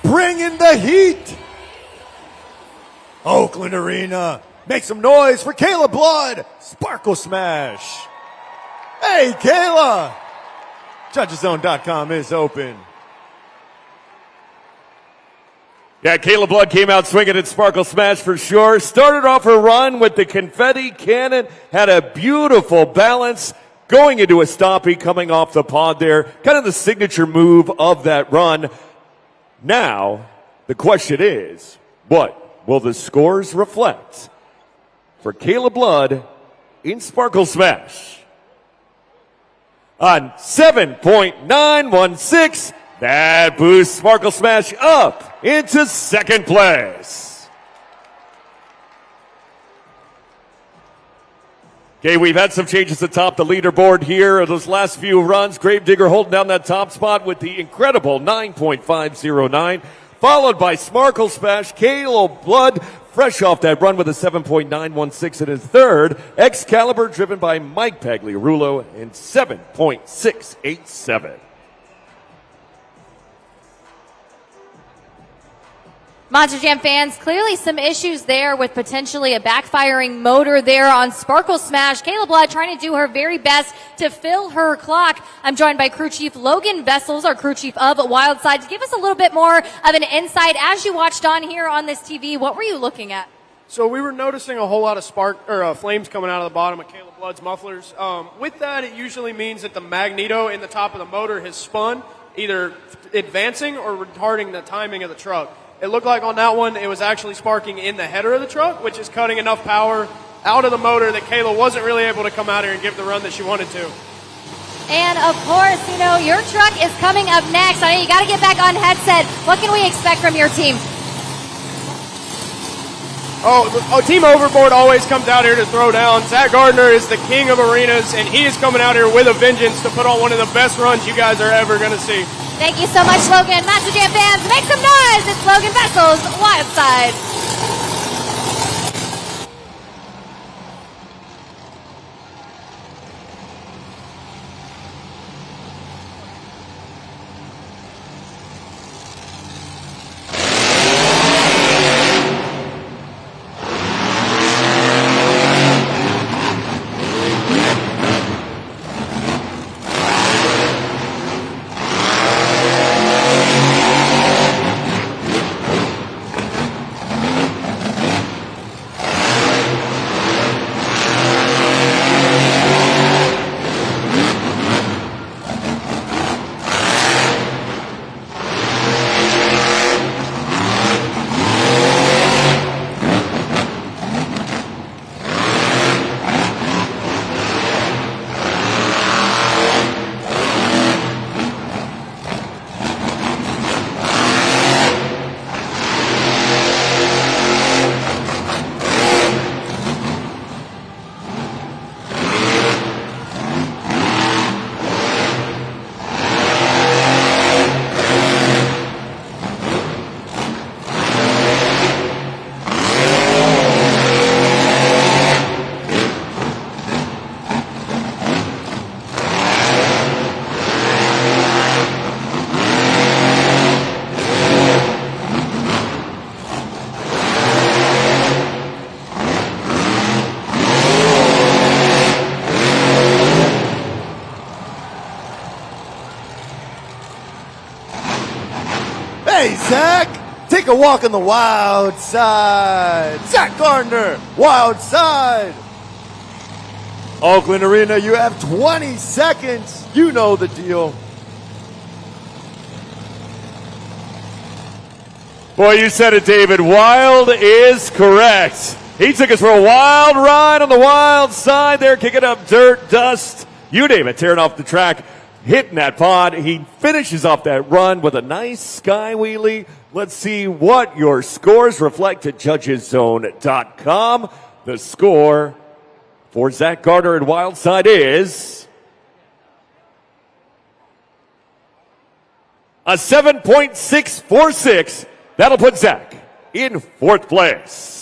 Bringing the heat. Oakland Arena. Make some noise for Kayla Blood, Sparkle Smash. Hey, Kayla. JudgesZone.com is open. Yeah, Caleb Blood came out swinging at Sparkle Smash for sure. Started off her run with the confetti cannon. Had a beautiful balance going into a stoppie coming off the pod there. Kind of the signature move of that run. Now, the question is, what will the scores reflect for Caleb Blood in Sparkle Smash? On 7.916, that boosts Sparkle Smash up into second place. Okay, we've had some changes atop the leaderboard here. Those last few runs, Gravedigger holding down that top spot with the incredible 9.509, followed by Sparkle Smash, Caleb Blood, fresh off that run with a 7.916 in his third. Excalibur, driven by Mike Pagliarulo, in 7.687. Monster Jam fans, clearly some issues there with potentially a backfiring motor there on Sparkle Smash. Kayla Blood trying to do her very best to fill her clock. I'm joined by crew chief Logan Vessels, our crew chief of Wildside, to give us a little bit more of an insight. As you watched on here on this TV, what were you looking at? So we were noticing a whole lot of flames coming out of the bottom of Caleb Blood's mufflers. With that, it usually means that the magneto in the top of the motor has spun, either advancing or retarding the timing of the truck. It looked like on that one, it was actually sparking in the header of the truck, which is cutting enough power out of the motor that Kayla wasn't really able to come out here and give the run that she wanted to. And of course, you know, your truck is coming up next. I know you got to get back on headset. What can we expect from your team? Team Overboard always comes out here to throw down. Zach Gardner is the king of arenas, and he is coming out here with a vengeance to put on one of the best runs you guys are ever going to see. Thank you so much, Logan. Master Jam fans, make some noise. It's Logan Vessels, Wildside. Hey, Zach, take a walk on the wild side. Zach Gardner, wild side. Oakland Arena, you have 20 seconds. You know the deal. Boy, you said it, David. Wild is correct. He took us for a wild ride on the wild side there, kicking up dirt, dust, you name it, tearing off the track, hitting that pod. He finishes off that run with a nice sky wheelie. Let's see what your scores reflect at judgeszone.com. The score for Zach Gardner and Wildside is a 7.646. That'll put Zach in fourth place.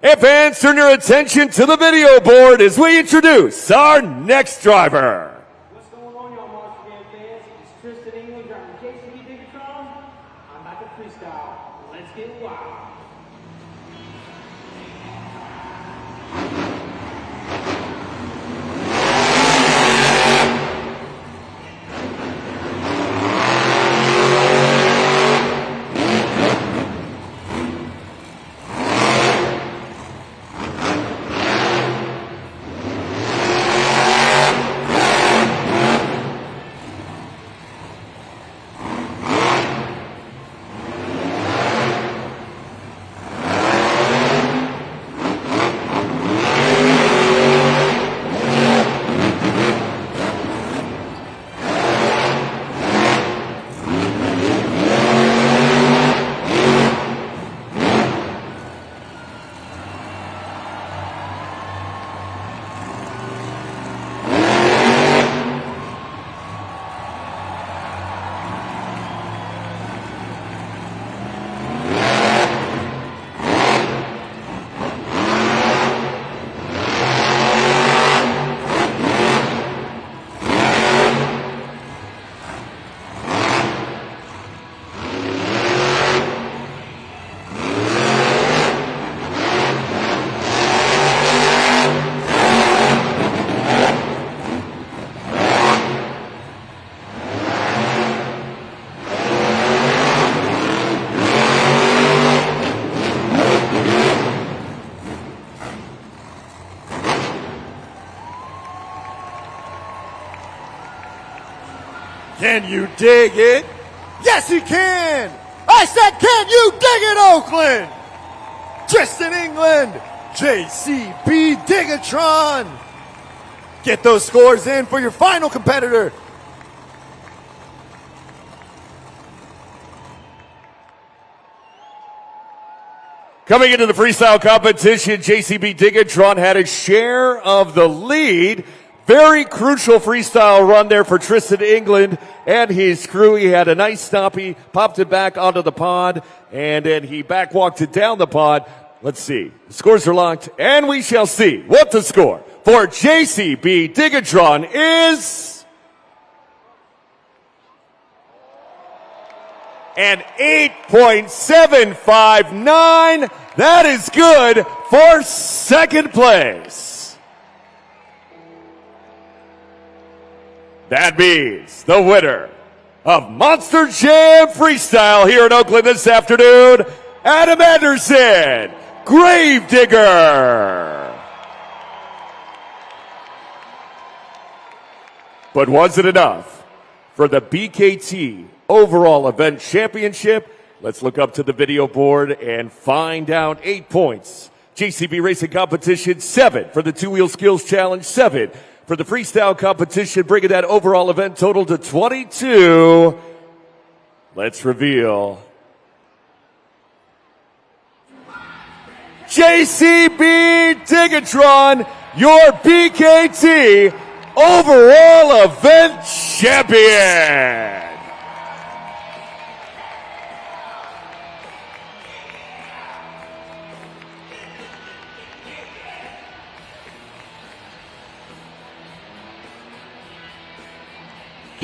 And fans, turn your attention to the video board as we introduce our next driver. What's going on, y'all Monster Jam fans? It's Tristan England driving JCB Digatron. I'm back at freestyle. Let's get wild. Can you dig it? Yes, he can. I said, can you dig it, Oakland? Tristan England, JCB Digatron. Get those scores in for your final competitor. Coming into the freestyle competition, JCB Digatron had a share of the lead. Very crucial freestyle run there for Tristan England and his crew. He had a nice stop. He popped it back onto the pod, and then he back walked it down the pod. Let's see. The scores are locked, and we shall see what the score for JCB Digatron is. An 8.759. That is good for second place. That means the winner of Monster Jam Freestyle here in Oakland this afternoon, Adam Anderson, Gravedigger. But was it enough for the BKT Overall Event Championship? Let's look up to the video board and find out 8 points. JCB Racing Competition, 7 for the Two-Wheel Skills Challenge, 7 for the freestyle competition, bringing that overall event total to 22. Let's reveal. JCB Digatron, your BKT overall event champion.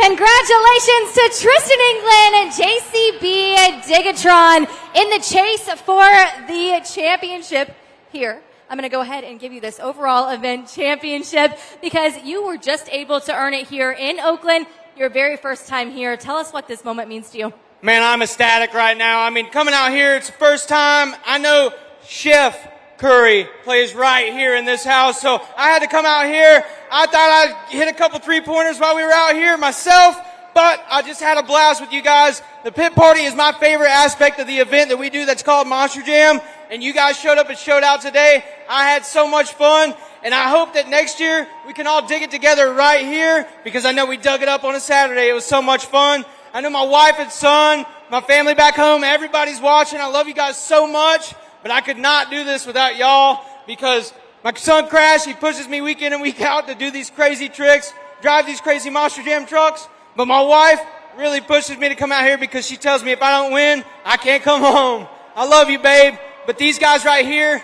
Congratulations to Tristan England and JCB Digatron in the chase for the championship here. I'm going to go ahead and give you this overall event championship because you were just able to earn it here in Oakland. your very first time here. Tell us what this moment means to you. Man, I'm ecstatic right now. I mean, coming out here, it's the first time. I know Chef Curry plays right here in this house, so I had to come out here. I thought I'd hit a couple three-pointers while we were out here myself, but I just had a blast with you guys. The pit party is my favorite aspect of the event that we do that's called Monster Jam, and you guys showed up and showed out today. I had so much fun, and I hope that next year we can all dig it together right here, because I know we dug it up on a Saturday. It was so much fun. I know my wife and son, my family back home, everybody's watching. I love you guys so much, but I could not do this without y'all, because my son Crash, he pushes me week in and week out to do these crazy tricks, drive these crazy Monster Jam trucks, but my wife really pushes me to come out here because she tells me if I don't win, I can't come home. I love you, babe, but these guys right here,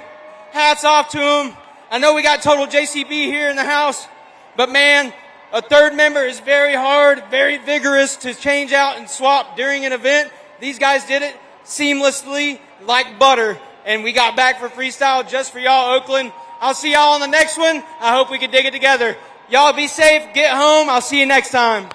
hats off to them. I know we got total JCB here in the house, but man, a third member is very hard, very vigorous to change out and swap during an event. These guys did it seamlessly like butter, and we got back for freestyle just for y'all, Oakland. I'll see y'all on the next one. I hope we can dig it together. Y'all be safe, get home. I'll see you next time.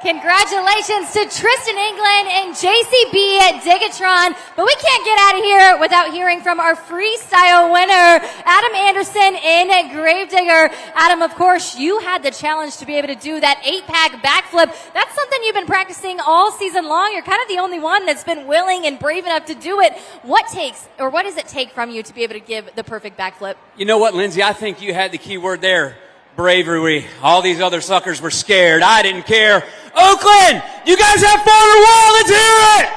Congratulations to Tristan England and JCB at Digatron. But we can't get out of here without hearing from our freestyle winner, Adam Anderson in Gravedigger. Adam, of course, you had the challenge to be able to do that 8-pack backflip. That's something you've been practicing all season long. You're kind of the only one that's been willing and brave enough to do it. What does it take from you to be able to give the perfect backflip? You know what, Lindsay? I think you had the key word there. Bravery. All these other suckers were scared. I didn't care. Oakland, you guys have fun or what? Let's hear it!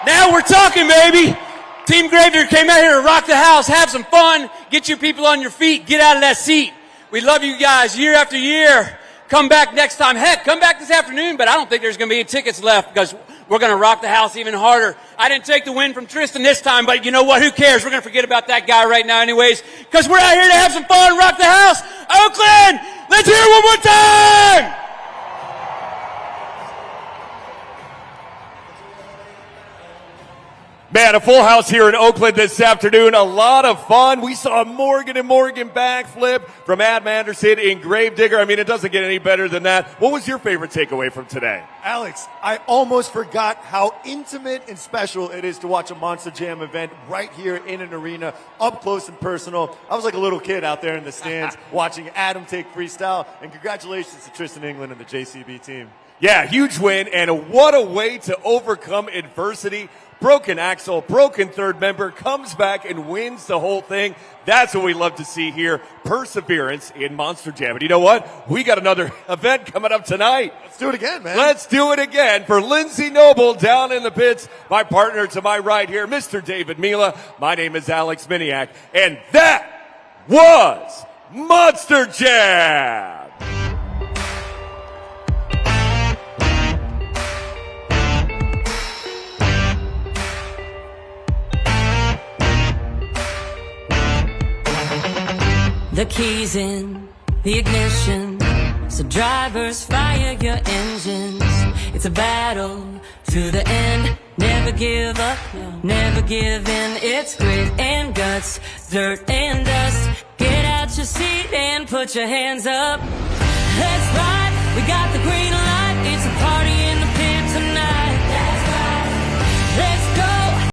Now we're talking, baby. Team Gravedigger came out here to rock the house, have some fun, get you people on your feet, get out of that seat. We love you guys year after year. Come back next time. Heck, come back this afternoon, but I don't think there's going to be any tickets left because we're going to rock the house even harder. I didn't take the win from Tristan this time, but you know what? Who cares? We're going to forget about that guy right now anyways because we're out here to have some fun, rock the house. Oakland, let's hear it one more time! Man, a full house here in Oakland this afternoon. A lot of fun. We saw a Morgan and Morgan backflip from Adam Anderson in Gravedigger. I mean, it doesn't get any better than that. What was your favorite takeaway from today? Alex, I almost forgot how intimate and special it is to watch a Monster Jam event right here in an arena, up close and personal. I was like a little kid out there in the stands watching Adam take freestyle. And congratulations to Tristan England and the JCB team. Yeah, huge win, and what a way to overcome adversity. Broken axle, broken third member, comes back and wins the whole thing. That's what we love to see here. Perseverance in Monster Jam. And you know what? We got another event coming up tonight. Let's do it again, man. Let's do it again. For Lindsay Noble down in the pits, my partner to my right here, Mr. David Mila. My name is Alex Miniak, and that was Monster Jam. The keys in the ignition, so drivers fire your engines. It's a battle to the end. Never give up, never give in. It's grit and guts, dirt and dust. Get out your seat and put your hands up. Let's ride, we got the green light.